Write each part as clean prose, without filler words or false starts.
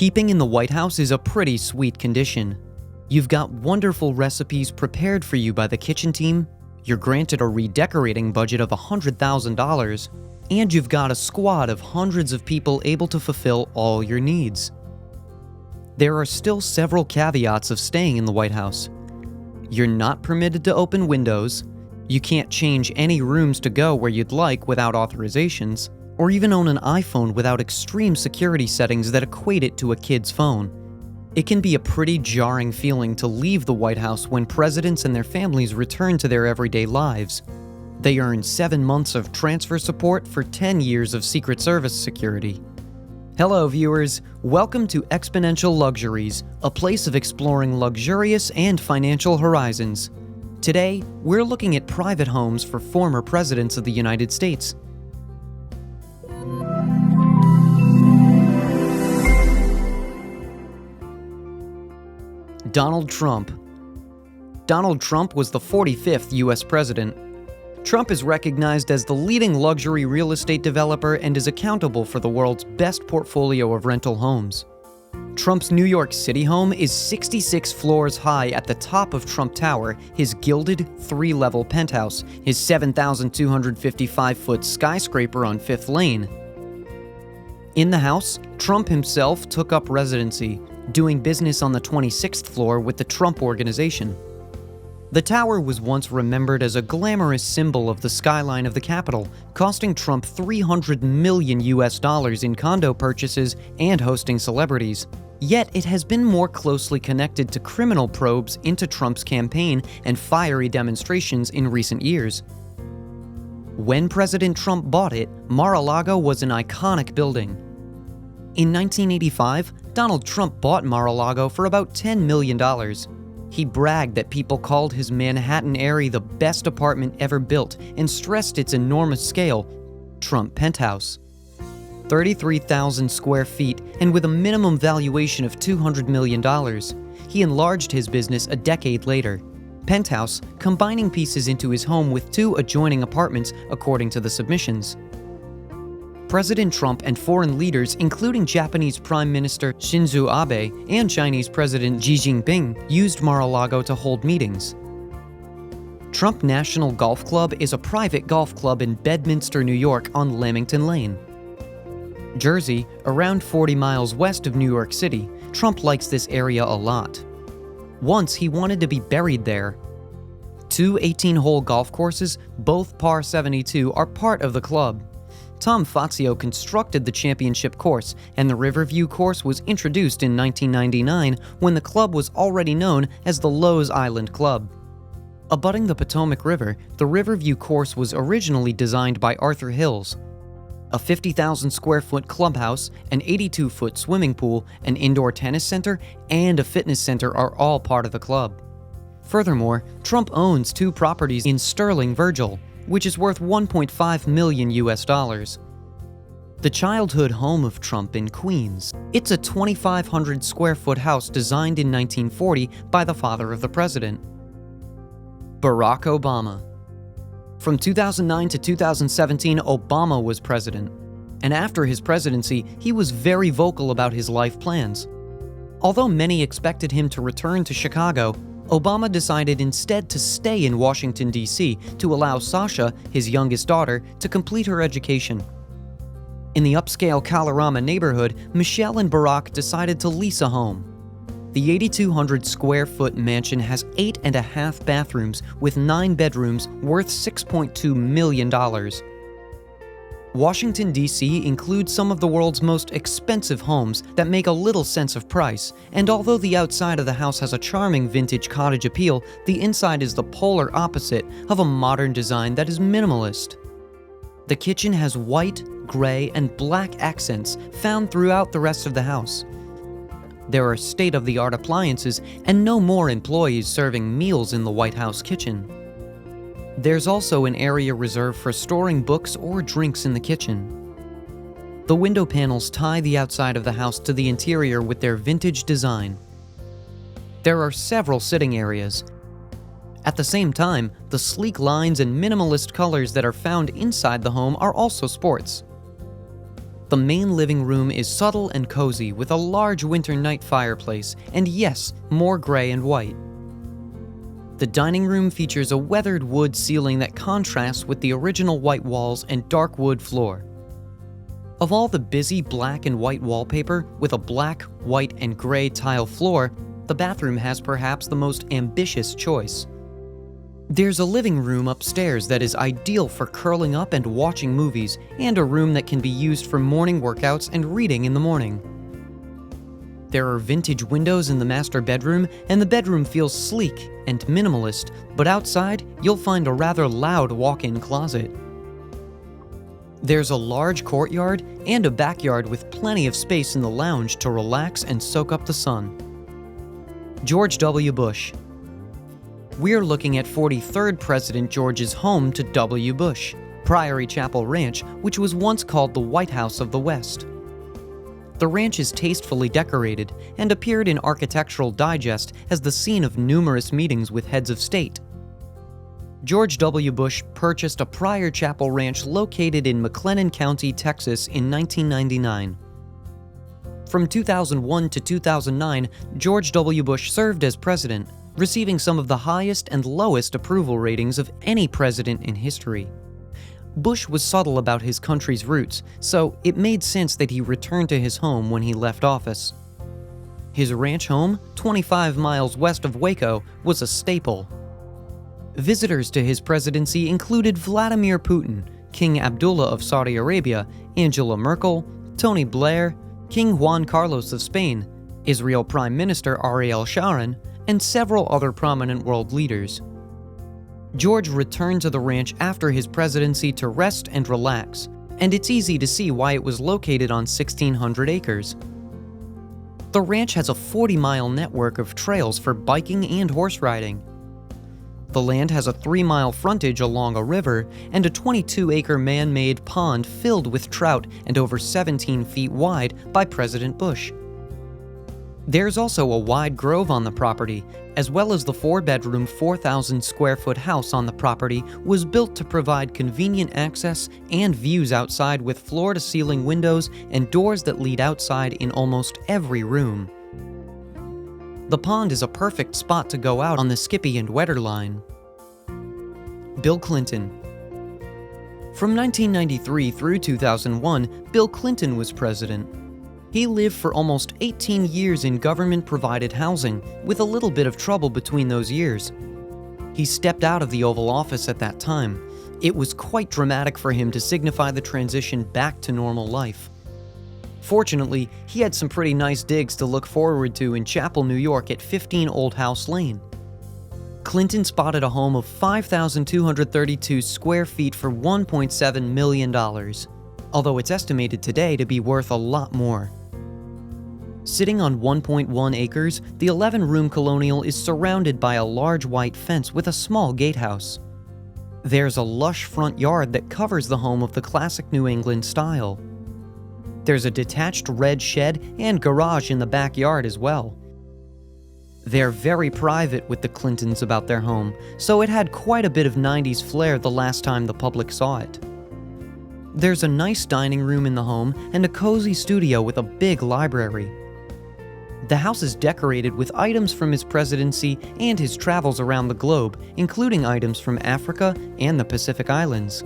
Keeping in the White House is a pretty sweet condition. You've got wonderful recipes prepared for you by the kitchen team, you're granted a redecorating budget of $100,000, and you've got a squad of hundreds of people able to fulfill all your needs. There are still several caveats of staying in the White House. You're not permitted to open windows, you can't change any rooms to go where you'd like without authorizations, or even own an iPhone without extreme security settings that equate it to a kid's phone. It can be a pretty jarring feeling to leave the White House when presidents and their families return to their everyday lives. They earn 7 months of transfer support for 10 years of Secret Service security. Hello viewers, welcome to Exponential Luxuries, a place of exploring luxurious and financial horizons. Today, we're looking at private homes for former presidents of the United States. Donald Trump. Donald Trump was the 45th U.S. president. Trump is recognized as the leading luxury real estate developer and is accountable for the world's best portfolio of rental homes. Trump's New York City home is 66 floors high at the top of Trump Tower, his gilded 3-level penthouse, his 7,255-foot skyscraper on Fifth Lane. In the house, Trump himself took up residency, doing business on the 26th floor with the Trump Organization. The tower was once remembered as a glamorous symbol of the skyline of the Capitol, costing Trump $300 million in condo purchases and hosting celebrities. Yet it has been more closely connected to criminal probes into Trump's campaign and fiery demonstrations in recent years. When President Trump bought it, Mar-a-Lago was an iconic building. In 1985, Donald Trump bought Mar-a-Lago for about $10 million. He bragged that people called his Manhattan Eyrie the best apartment ever built and stressed its enormous scale, Trump Penthouse. 33,000 square feet and with a minimum valuation of $200 million, he enlarged his business a decade later. Penthouse, combining pieces into his home with 2 adjoining apartments according to the submissions. President Trump and foreign leaders, including Japanese Prime Minister Shinzo Abe and Chinese President Xi Jinping, used Mar-a-Lago to hold meetings. Trump National Golf Club is a private golf club in Bedminster, New York on Lamington Lane. Jersey, around 40 miles west of New York City, Trump likes this area a lot. Once he wanted to be buried there. 2 18-hole golf courses, both par 72, are part of the club. Tom Fazio constructed the championship course, and the Riverview course was introduced in 1999 when the club was already known as the Lowe's Island Club. Abutting the Potomac River, the Riverview course was originally designed by Arthur Hills. A 50,000 square foot clubhouse, an 82-foot swimming pool, an indoor tennis center, and a fitness center are all part of the club. Furthermore, Trump owns 2 properties in Sterling, Virgil, which is worth $1.5 million. The childhood home of Trump in Queens. It's a 2,500 square foot house designed in 1940 by the father of the president. Barack Obama. From 2009 to 2017, Obama was president. And after his presidency, he was very vocal about his life plans. Although many expected him to return to Chicago, Obama decided instead to stay in Washington, D.C. to allow Sasha, his youngest daughter, to complete her education. In the upscale Kalorama neighborhood, Michelle and Barack decided to lease a home. The 8,200 square foot mansion has 8.5 bathrooms with 9 bedrooms worth $6.2 million. Washington, D.C. includes some of the world's most expensive homes that make a little sense of price, and although the outside of the house has a charming vintage cottage appeal, the inside is the polar opposite of a modern design that is minimalist. The kitchen has white, gray, and black accents found throughout the rest of the house. There are state-of-the-art appliances and no more employees serving meals in the White House kitchen. There's also an area reserved for storing books or drinks in the kitchen. The window panels tie the outside of the house to the interior with their vintage design. There are several sitting areas. At the same time, the sleek lines and minimalist colors that are found inside the home are also sports. The main living room is subtle and cozy with a large winter night fireplace, and yes, more gray and white. The dining room features a weathered wood ceiling that contrasts with the original white walls and dark wood floor. Of all the busy black and white wallpaper with a black, white, and gray tile floor, the bathroom has perhaps the most ambitious choice. There's a living room upstairs that is ideal for curling up and watching movies, and a room that can be used for morning workouts and reading in the morning. There are vintage windows in the master bedroom, and the bedroom feels sleek and minimalist, but outside, you'll find a rather loud walk-in closet. There's a large courtyard and a backyard with plenty of space in the lounge to relax and soak up the sun. George W. Bush. We're looking at 43rd President George's home to W. Bush, Priory Chapel Ranch, which was once called the White House of the West. The ranch is tastefully decorated and appeared in Architectural Digest as the scene of numerous meetings with heads of state. George W. Bush purchased a Priory Chapel Ranch located in McLennan County, Texas in 1999. From 2001 to 2009, George W. Bush served as president, receiving some of the highest and lowest approval ratings of any president in history. Bush was subtle about his country's roots, so it made sense that he returned to his home when he left office. His ranch home, 25 miles west of Waco, was a staple. Visitors to his presidency included Vladimir Putin, King Abdullah of Saudi Arabia, Angela Merkel, Tony Blair, King Juan Carlos of Spain, Israel Prime Minister Ariel Sharon, and several other prominent world leaders. George returned to the ranch after his presidency to rest and relax, and it's easy to see why it was located on 1,600 acres. The ranch has a 40-mile network of trails for biking and horse riding. The land has a 3-mile frontage along a river and a 22-acre man-made pond filled with trout and over 17 feet wide by President Bush. There's also a wide grove on the property, as well as the 4-bedroom, 4,000-square-foot house on the property was built to provide convenient access and views outside with floor-to-ceiling windows and doors that lead outside in almost every room. The pond is a perfect spot to go out on the Skippy and Wetter line. Bill Clinton. From 1993 through 2001, Bill Clinton was president. He lived for almost 18 years in government-provided housing, with a little bit of trouble between those years. He stepped out of the Oval Office at that time. It was quite dramatic for him to signify the transition back to normal life. Fortunately, he had some pretty nice digs to look forward to in Chapel, New York at 15 Old House Lane. Clinton spotted a home of 5,232 square feet for $1.7 million, although it's estimated today to be worth a lot more. Sitting on 1.1 acres, the 11-room colonial is surrounded by a large white fence with a small gatehouse. There's a lush front yard that covers the home of the classic New England style. There's a detached red shed and garage in the backyard as well. They're very private with the Clintons about their home, so it had quite a bit of 90s flair the last time the public saw it. There's a nice dining room in the home and a cozy studio with a big library. The house is decorated with items from his presidency and his travels around the globe, including items from Africa and the Pacific Islands.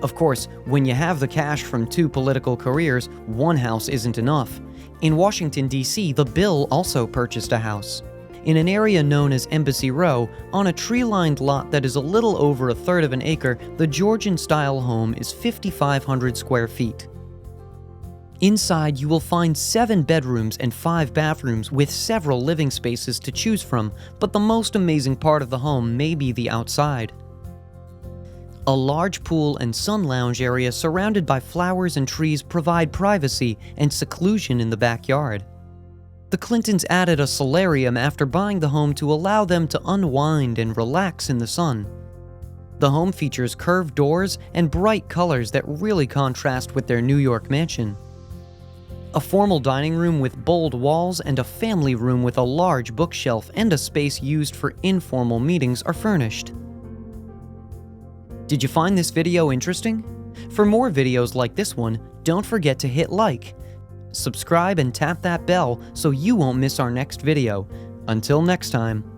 Of course, when you have the cash from 2 political careers, one house isn't enough. In Washington, D.C., the Bill also purchased a house. In an area known as Embassy Row, on a tree-lined lot that is a little over 1/3 of an acre, the Georgian-style home is 5,500 square feet. Inside, you will find 7 bedrooms and 5 bathrooms with several living spaces to choose from, but the most amazing part of the home may be the outside. A large pool and sun lounge area surrounded by flowers and trees provide privacy and seclusion in the backyard. The Clintons added a solarium after buying the home to allow them to unwind and relax in the sun. The home features curved doors and bright colors that really contrast with their New York mansion. A formal dining room with bold walls and a family room with a large bookshelf and a space used for informal meetings are furnished. Did you find this video interesting? For more videos like this one, don't forget to hit like, subscribe, and tap that bell so you won't miss our next video. Until next time.